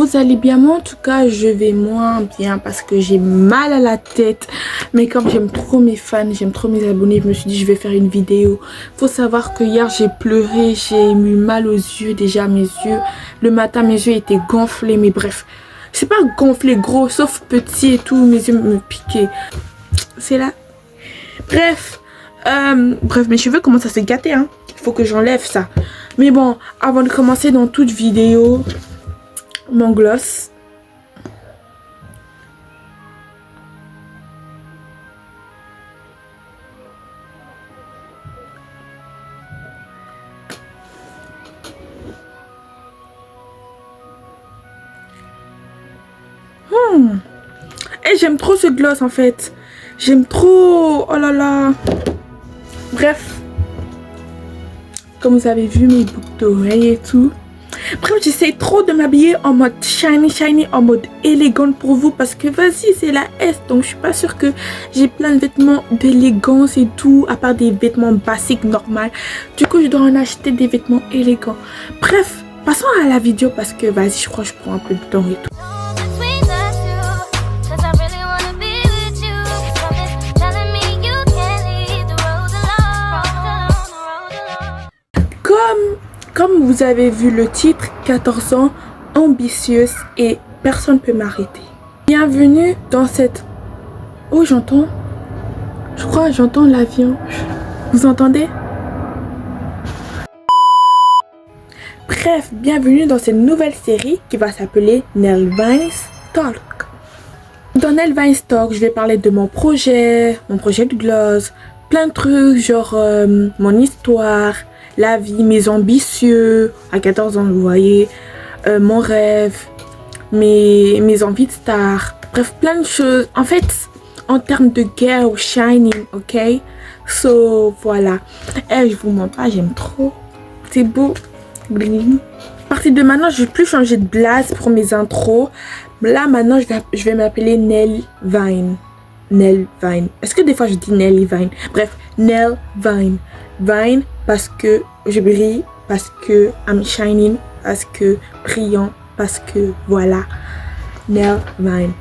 Vous allez bien? Moi en tout cas je vais moins bien parce que j'ai mal à la tête. Mais comme j'aime trop mes fans, j'aime trop mes abonnés, je me suis dit je vais faire une vidéo. Faut savoir que hier j'ai pleuré, j'ai eu mal aux yeux déjà, mes yeux. Le matin mes yeux étaient gonflés, mais bref. C'est pas gonflé gros, sauf petit et tout, mes yeux me piquaient. C'est là. Bref, mes cheveux commencent à se gâter, hein. Il faut que j'enlève ça. Mais bon, avant de commencer dans toute vidéo, mon gloss. Et j'aime trop ce gloss en fait. J'aime trop. Oh là là. Bref. Comme vous avez vu mes boucles d'oreilles et tout. Bref, j'essaie trop de m'habiller en mode shiny, en mode élégante pour vous. Parce que vas-y, c'est la S. Donc je suis pas sûre que j'ai plein de vêtements d'élégance et tout. À part des vêtements basiques, normaux. Du coup, je dois en acheter des vêtements élégants. Bref, passons à la vidéo parce que vas-y, je crois que je prends un peu de temps et tout. Comme vous avez vu le titre, 14 ans, ambitieuse et personne ne peut m'arrêter. Bienvenue dans cette... Oh, j'entends. Je crois que j'entends l'avion. Vous entendez? Bref, bienvenue dans cette nouvelle série qui va s'appeler Nelvine's Talk. Dans Nelvine's Talk, je vais parler de mon projet de gloss, plein de trucs, genre mon histoire, la vie, mes ambitieux, à 14 ans, vous voyez, mon rêve, mes envies de star, bref, plein de choses. En fait, en termes de girl shining, ok? So, voilà. Et je vous mens pas, j'aime trop. C'est beau. Bling. À partir de maintenant, je vais plus changer de blaze pour mes intros. Là, maintenant, je vais m'appeler Nelvine. Nelvine. Est-ce que des fois, je dis Nelvine? Bref, Nelvine. Vine parce que je brille, parce que I'm shining, parce que brillant, parce que voilà. Nelvine.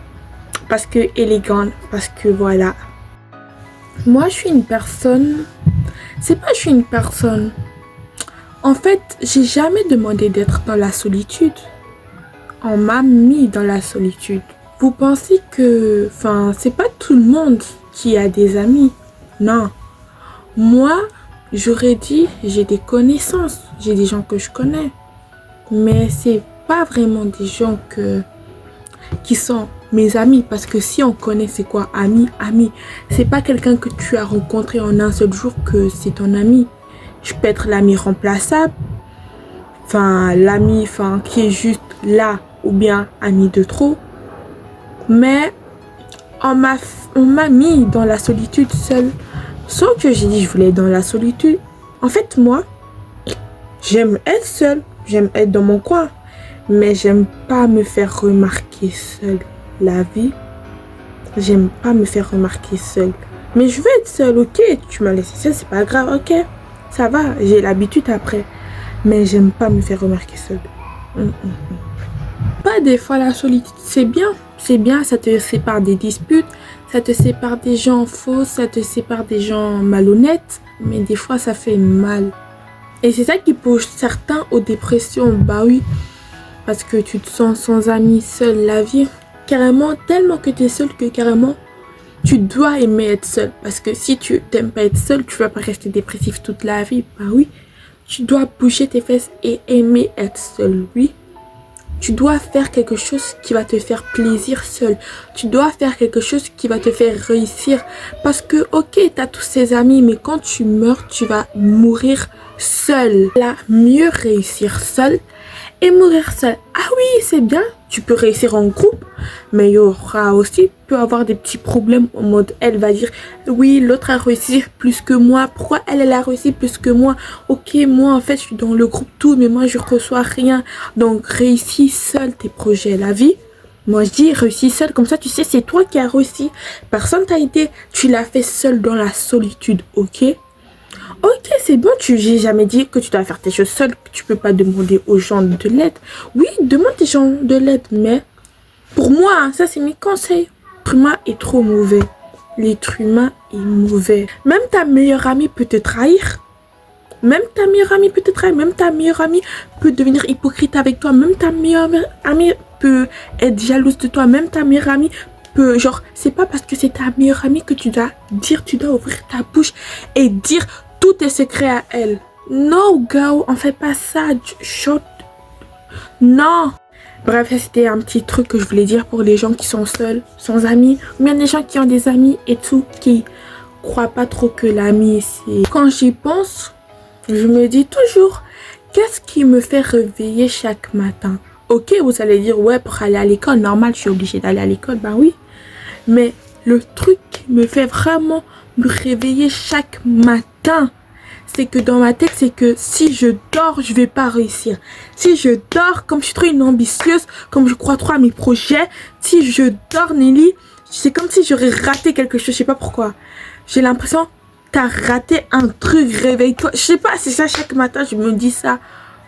Parce que élégante, parce que voilà. Moi, je suis une personne... C'est pas je suis une personne... En fait, j'ai jamais demandé d'être dans la solitude. On m'a mis dans la solitude. Vous pensez que... Enfin, c'est pas tout le monde qui a des amis. Non. Moi... J'aurais dit, j'ai des connaissances, j'ai des gens que je connais. Mais c'est pas vraiment des gens qui sont mes amis. Parce que si on connaît c'est quoi ami, c'est pas quelqu'un que tu as rencontré en un seul jour que c'est ton ami. Je peux être l'ami remplaçable. Enfin, l'ami qui est juste là ou bien ami de trop. Mais on m'a mis dans la solitude seule. Sauf que j'ai dit je voulais être dans la solitude. En fait, moi, j'aime être seule. J'aime être dans mon coin. Mais j'aime pas me faire remarquer seule. La vie, j'aime pas me faire remarquer seule. Mais je veux être seule, ok. Tu m'as laissé seule, c'est pas grave, ok. Ça va, j'ai l'habitude après. Mais j'aime pas me faire remarquer seule. Pas des fois la solitude, c'est bien. C'est bien, ça te sépare des disputes. Ça te sépare des gens faux, ça te sépare des gens malhonnêtes, mais des fois ça fait mal. Et c'est ça qui pousse certains aux dépressions, bah oui, parce que tu te sens sans amis, seul, la vie. Carrément, tellement que tu es seul que carrément, tu dois aimer être seul. Parce que si tu t'aimes pas être seul, tu vas pas rester dépressif toute la vie, bah oui. Tu dois bouger tes fesses et aimer être seul, oui. Tu dois faire quelque chose qui va te faire plaisir seul. Tu dois faire quelque chose qui va te faire réussir. Parce que, ok, tu as tous ces amis, mais quand tu meurs, tu vas mourir seul. Là, mieux réussir seul et mourir seul. Ah oui, c'est bien. Tu peux réussir en groupe, mais il y aura aussi, peut avoir des petits problèmes en mode, elle va dire, oui, l'autre a réussi plus que moi. Pourquoi elle a réussi plus que moi? Ok, moi, en fait, je suis dans le groupe tout, mais moi, je reçois rien. Donc, réussis seul tes projets, la vie. Moi, je dis, réussis seul, comme ça, tu sais, c'est toi qui as réussi. Personne t'a aidé, tu l'as fait seul dans la solitude, ok? Ok, c'est bon, j'ai jamais dit que tu dois faire tes choses seule, que tu peux pas demander aux gens de l'aide. Oui, demande des gens de l'aide, mais pour moi, hein, ça c'est mes conseils. L'être humain est trop mauvais. L'être humain est mauvais. Même ta meilleure amie peut te trahir. Même ta meilleure amie peut te trahir. Même ta meilleure amie peut devenir hypocrite avec toi. Même ta meilleure amie peut être jalouse de toi. Même ta meilleure amie peut... Genre, c'est pas parce que c'est ta meilleure amie que tu dois dire, tu dois ouvrir ta bouche et dire tous tes secrets à elle. No, girl, on fait pas ça. Shut. Non. Bref, c'était un petit truc que je voulais dire pour les gens qui sont seuls, sans amis, ou bien les gens qui ont des amis et tout, qui croient pas trop que l'ami c'est... Quand j'y pense, je me dis toujours, qu'est-ce qui me fait réveiller chaque matin? Ok, vous allez dire, ouais, pour aller à l'école, normal, je suis obligée d'aller à l'école, ben oui. Mais le truc qui me fait vraiment me réveiller chaque matin, c'est que dans ma tête, c'est que si je dors, je vais pas réussir. Si je dors, comme je suis trop une ambitieuse, comme je crois trop à mes projets, si je dors, Nelly, c'est comme si j'aurais raté quelque chose, je sais pas pourquoi. J'ai l'impression, t'as raté un truc, réveille-toi. Je sais pas, c'est ça, chaque matin, je me dis ça.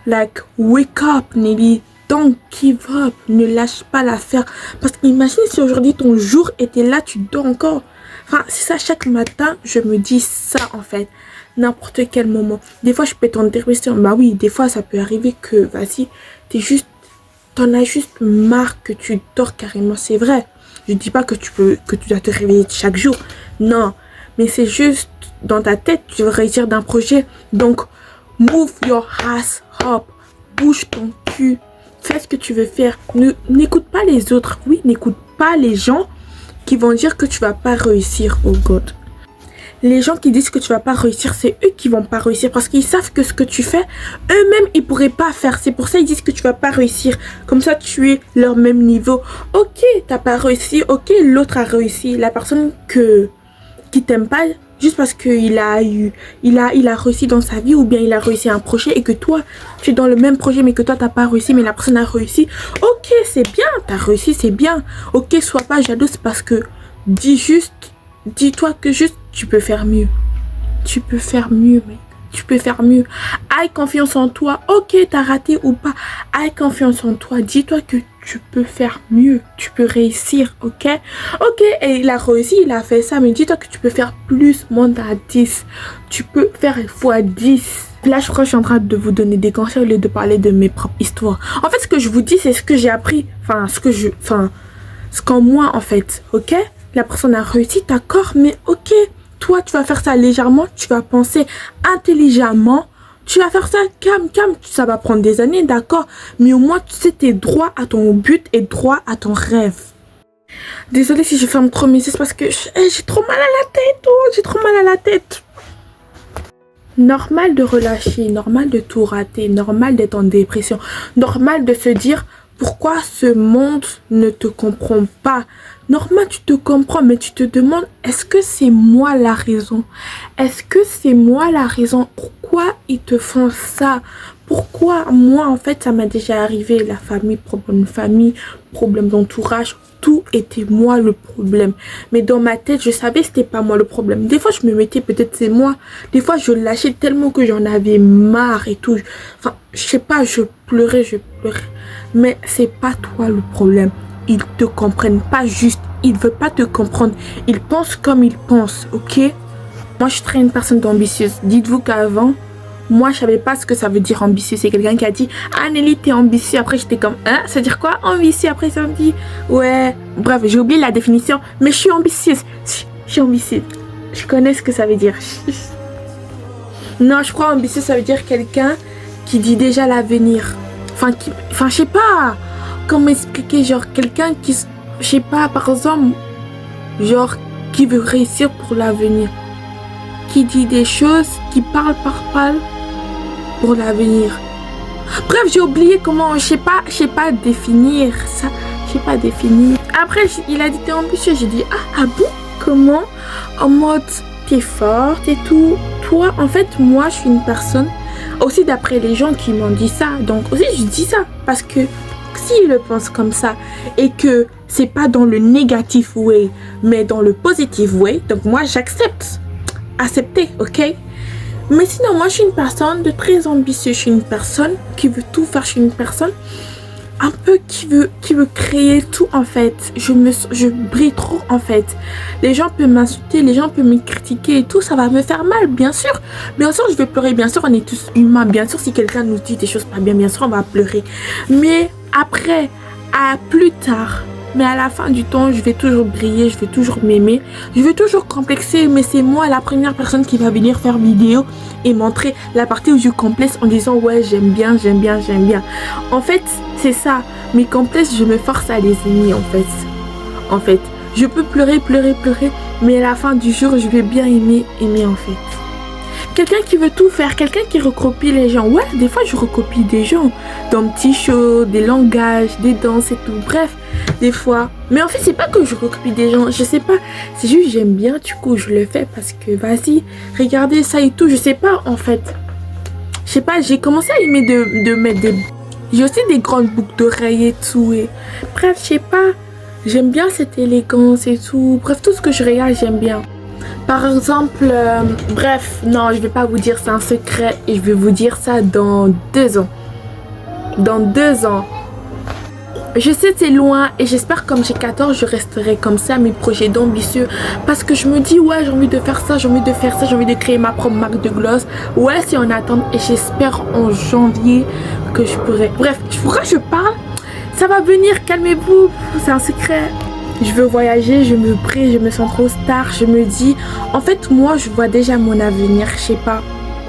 Like, wake up, Nelly. Don't give up. Ne lâche pas l'affaire. Parce qu'imagine si aujourd'hui, ton jour était là, tu dors encore. Enfin, c'est ça, chaque matin, je me dis ça, en fait. N'importe quel moment. Des fois, je peux t'en dire, bah oui, des fois, ça peut arriver que, vas-y, t'en as juste marre que tu dors carrément. C'est vrai. Je dis pas que tu dois te réveiller chaque jour. Non. Mais c'est juste, dans ta tête, tu veux réussir d'un projet. Donc, move your ass up. Bouge ton cul. Fais ce que tu veux faire. N'écoute pas les autres. Oui, n'écoute pas les gens qui vont dire que tu vas pas réussir. Oh God. Les gens qui disent que tu vas pas réussir, c'est eux qui vont pas réussir parce qu'ils savent que ce que tu fais, eux-mêmes, ils pourraient pas faire. C'est pour ça qu'ils disent que tu vas pas réussir. Comme ça, tu es leur même niveau. Ok, t'as pas réussi. Ok, l'autre a réussi. La personne qui t'aime pas, juste parce qu'il a réussi dans sa vie ou bien il a réussi un projet et que toi, tu es dans le même projet mais que toi, t'as pas réussi mais la personne a réussi. Ok, c'est bien, t'as réussi, c'est bien. Ok, sois pas jalouse parce que dis-toi que juste tu peux faire mieux. Tu peux faire mieux, mec. Tu peux faire mieux. Aie confiance en toi. Ok, t'as raté ou pas. Aie confiance en toi. Dis-toi que tu peux faire mieux. Tu peux réussir, ok? Ok, et il a réussi, il a fait ça. Mais dis-toi que tu peux faire plus, monte à 10. Tu peux faire fois 10. Là, je crois que je suis en train de vous donner des conseils au lieu de parler de mes propres histoires. En fait, ce que je vous dis, c'est ce que j'ai appris. Ce qu'en moi, en fait, ok? La personne a réussi, d'accord, mais ok. Toi, tu vas faire ça légèrement, tu vas penser intelligemment, tu vas faire ça calme, ça va prendre des années, d'accord, mais au moins, tu sais, t'es droit à ton but et droit à ton rêve. Désolée si je ferme trop mes yeux, c'est parce que j'ai trop mal à la tête, oh, j'ai trop mal à la tête. Normal de relâcher, normal de tout rater, normal d'être en dépression, normal de se dire pourquoi ce monde ne te comprend pas. Normal, tu te comprends, mais tu te demandes, est-ce que c'est moi la raison? Est-ce que c'est moi la raison? Pourquoi ils te font ça? Pourquoi moi, en fait, ça m'a déjà arrivé, la famille, problème d'entourage, tout était moi le problème. Mais dans ma tête, je savais que c'était pas moi le problème. Des fois, je me mettais, peut-être c'est moi. Des fois, je lâchais tellement que j'en avais marre et tout. Enfin, je sais pas, je pleurais. Mais c'est pas toi le problème. Ils te comprennent pas juste. Ils veulent pas te comprendre. Ils pensent comme ils pensent, ok? Moi, je suis très une personne ambitieuse. Dites-vous qu'avant, moi, je savais pas ce que ça veut dire ambitieux. C'est quelqu'un qui a dit, ah Nelly, t'es ambitieux. Après, j'étais comme, hein? Ça veut dire quoi, ambitieux? Après, ça me dit, ouais. Bref, j'ai oublié la définition. Mais je suis ambitieuse. Je suis ambitieuse. Je connais ce que ça veut dire. Non, je crois ambitieux, ça veut dire quelqu'un qui dit déjà l'avenir. Enfin, je sais pas comment expliquer, genre quelqu'un qui, je sais pas, par exemple, genre qui veut réussir pour l'avenir, qui dit des choses, qui parle pour l'avenir. Bref, j'ai oublié comment, je sais pas définir ça, je sais pas définir. Après, il a dit t'es ambitieux, j'ai dit ah bon, comment? En mode t'es forte et tout. Toi, en fait, moi, je suis une personne. Aussi d'après les gens qui m'ont dit ça. Donc aussi je dis ça. Parce que s'ils le pensent comme ça et que c'est pas dans le négatif way, mais dans le positif way, donc moi j'accepte. Accepter, ok? Mais sinon, moi, je suis une personne de très ambitieuse. Je suis une personne qui veut tout faire. Je suis une personne un peu qui veut créer tout, en fait. Je brille trop, en fait. Les gens peuvent m'insulter, les gens peuvent me critiquer et tout. Ça va me faire mal, bien sûr. Bien sûr, je vais pleurer. Bien sûr, on est tous humains. Bien sûr, si quelqu'un nous dit des choses pas bien, bien sûr, on va pleurer. Mais après, à plus tard... Mais à la fin du temps, je vais toujours briller, je vais toujours m'aimer, je vais toujours complexer, mais c'est moi la première personne qui va venir faire vidéo et montrer la partie où je complexe en disant ouais, j'aime bien, j'aime bien, j'aime bien. En fait, c'est ça, mes complexes, je me force à les aimer en fait. Je peux pleurer, mais à la fin du jour, je vais bien aimer en fait. Quelqu'un qui veut tout faire, quelqu'un qui recopie les gens. Ouais, des fois je recopie des gens dans petits shows, des langages, des danses et tout. Bref, des fois. Mais en fait, c'est pas que je recopie des gens, je sais pas. C'est juste j'aime bien, du coup je le fais parce que vas-y, regardez ça et tout. Je sais pas en fait. Je sais pas, j'ai commencé à aimer de mettre des... J'ai aussi des grandes boucles d'oreilles et tout. Et... Bref, je sais pas. J'aime bien cette élégance et tout. Bref, tout ce que je regarde, j'aime bien. Par exemple, bref, non, je vais pas vous dire, c'est un secret et je vais vous dire ça dans 2 ans. Dans 2 ans. Je sais c'est loin et j'espère comme j'ai 14, je resterai comme ça, mes projets d'ambitieux. Parce que je me dis, ouais, j'ai envie de faire ça, j'ai envie de faire ça, j'ai envie de créer ma propre marque de gloss. Ouais, c'est en attente et j'espère en janvier que je pourrai. Bref, pourquoi je parle? Ça va venir, calmez-vous, c'est un secret. Je veux voyager, je me brille, je me sens trop star, je me dis... En fait, moi, je vois déjà mon avenir, je sais pas.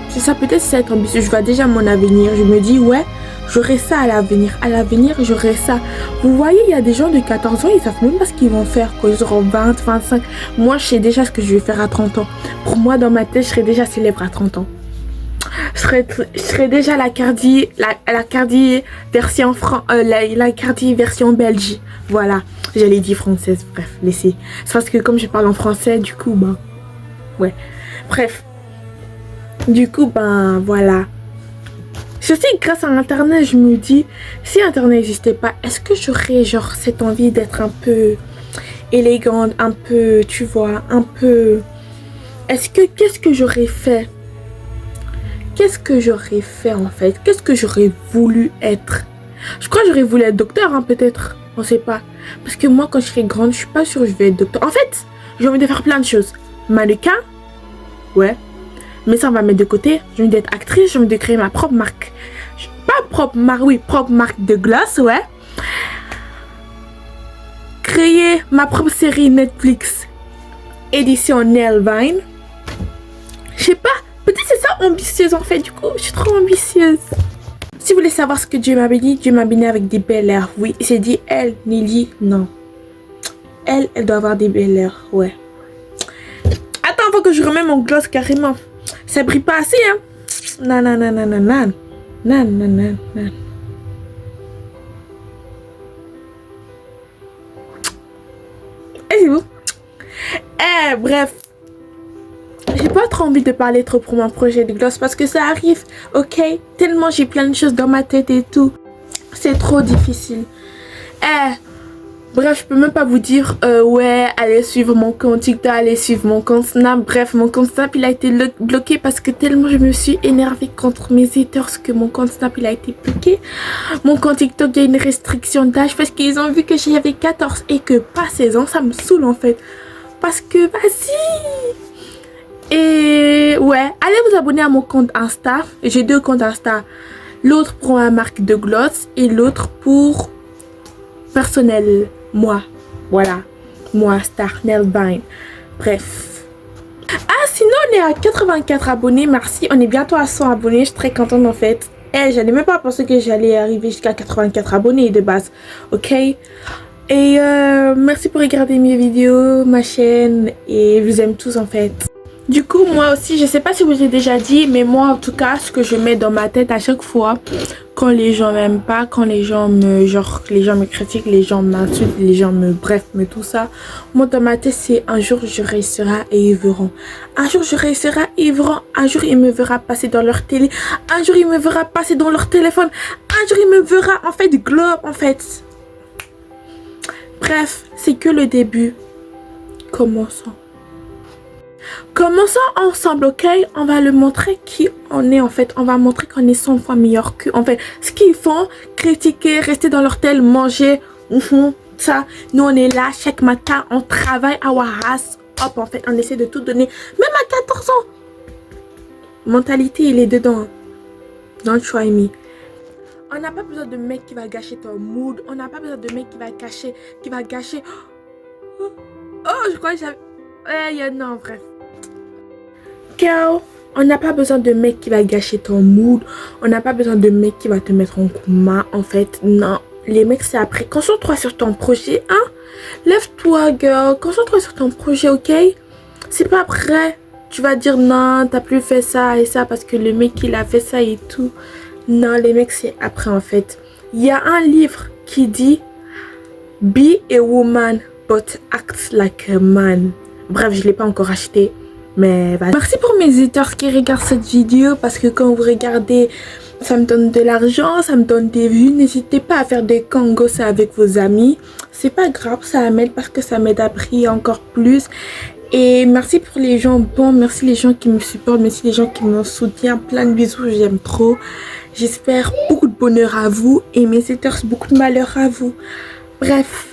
C'est ça, peut-être c'est être ambitieux, je vois déjà mon avenir. Je me dis, ouais, j'aurai ça à l'avenir. À l'avenir, j'aurai ça. Vous voyez, il y a des gens de 14 ans, ils savent même pas ce qu'ils vont faire quand ils auront 20, 25. Moi, je sais déjà ce que je vais faire à 30 ans. Pour moi, dans ma tête, je serai déjà célèbre à 30 ans. Je serais déjà la Cardi version la Cardi version belge. Voilà, j'allais dire française, bref, laissez. C'est parce que comme je parle en français, du coup, ben, ouais. Bref, du coup, ben, voilà. Je sais que grâce à Internet, je me dis, si Internet n'existait pas, est-ce que j'aurais, genre, cette envie d'être un peu élégante, un peu, tu vois, un peu... qu'est-ce que j'aurais fait? Qu'est-ce que j'aurais fait en fait? Qu'est-ce que j'aurais voulu être? Je crois que j'aurais voulu être docteur, hein, peut-être. On sait pas. Parce que moi, quand je serai grande, je suis pas sûre que je vais être docteur. En fait, j'ai envie de faire plein de choses. Mannequin, ouais. Mais ça, on va mettre de côté. J'ai envie d'être actrice, j'ai envie de créer ma propre marque. Pas propre marque, oui, propre marque de gloss, ouais. Créer ma propre série Netflix, édition Nelvine. Je sais pas. Peut-être c'est ça ambitieuse en fait, du coup, je suis trop ambitieuse. Si vous voulez savoir ce que Dieu m'a béni avec des belles lèvres. Oui, j'ai dit elle, Nelly, non. Elle doit avoir des belles lèvres, ouais. Attends, faut que je remette mon gloss carrément. Ça brille pas assez, hein. Non. Et c'est beau. Bref. J'ai pas trop envie de parler trop pour mon projet de gloss parce que ça arrive, ok? Tellement j'ai plein de choses dans ma tête et tout. C'est trop difficile. Bref, je peux même pas vous dire, ouais, allez suivre mon compte TikTok, allez suivre mon compte Snap. Bref, mon compte Snap, il a été bloqué parce que tellement je me suis énervée contre mes haters que mon compte Snap, il a été bloqué. Mon compte TikTok, il y a une restriction d'âge parce qu'ils ont vu que j'avais 14 et que pas 16 ans. Ça me saoule en fait. Parce que, vas-y! Et ouais, allez vous abonner à mon compte Insta. J'ai 2 comptes Insta. L'autre pour ma marque de gloss et l'autre pour personnel. Moi. Voilà. Moi, Star Nelvine. Bref. Ah, sinon on est à 84 abonnés. Merci. On est bientôt à 100 abonnés. Je suis très contente en fait. J'allais même pas penser que j'allais arriver jusqu'à 84 abonnés de base. Ok. Et merci pour regarder mes vidéos, ma chaîne. Et je vous aime tous en fait. Du coup, moi aussi, je sais pas si vous avez déjà dit, mais moi, en tout cas, ce que je mets dans ma tête à chaque fois, quand les gens m'aiment pas, quand les gens me critiquent, les gens m'insultent, les gens bref, tout ça, moi, dans ma tête, c'est un jour, je réussirai et ils verront. Un jour, je réussirai et ils verront. Un jour, il me verra passer dans leur télé. Un jour, il me verra passer dans leur téléphone. Un jour, il me verra, en fait, globe, en fait. Bref, c'est que le début. Commençons. Commençons ensemble, ok? On va le montrer qui on est en fait. On va montrer qu'on est 100 fois meilleur qu'eux. En fait, ce qu'ils font, critiquer, rester dans leur tel, manger, ça. Nous, on est là chaque matin, on travaille à Waras. Hop, en fait, on essaie de tout donner. Même à 14 ans. Mentalité, il est dedans. Don't try me. On n'a pas besoin de mec qui va gâcher ton mood. On n'a pas besoin de mec qui va gâcher. Oh, je crois que j'avais... non, bref. Girl, on n'a pas besoin de mec qui va gâcher ton mood. On n'a pas besoin de mec qui va te mettre en coma. En fait, non. Les mecs, c'est après. Concentre-toi sur ton projet, hein. Lève-toi, girl. Concentre-toi sur ton projet, ok? C'est pas après. Tu vas dire non, t'as plus fait ça et ça parce que le mec, il a fait ça et tout. Non, les mecs, c'est après, en fait. Il y a un livre qui dit Be a woman, but act like a man. Bref, je l'ai pas encore acheté. Mais bah, merci pour mes éditeurs qui regardent cette vidéo parce que quand vous regardez, ça me donne de l'argent, ça me donne des vues. N'hésitez pas à faire des kangos avec vos amis. C'est pas grave, ça m'aide parce que ça m'aide à briller encore plus. Et merci pour les gens bons, merci les gens qui me supportent, merci les gens qui me soutiennent. Plein de bisous, j'aime trop. J'espère beaucoup de bonheur à vous et mes éditeurs, beaucoup de malheur à vous. Bref.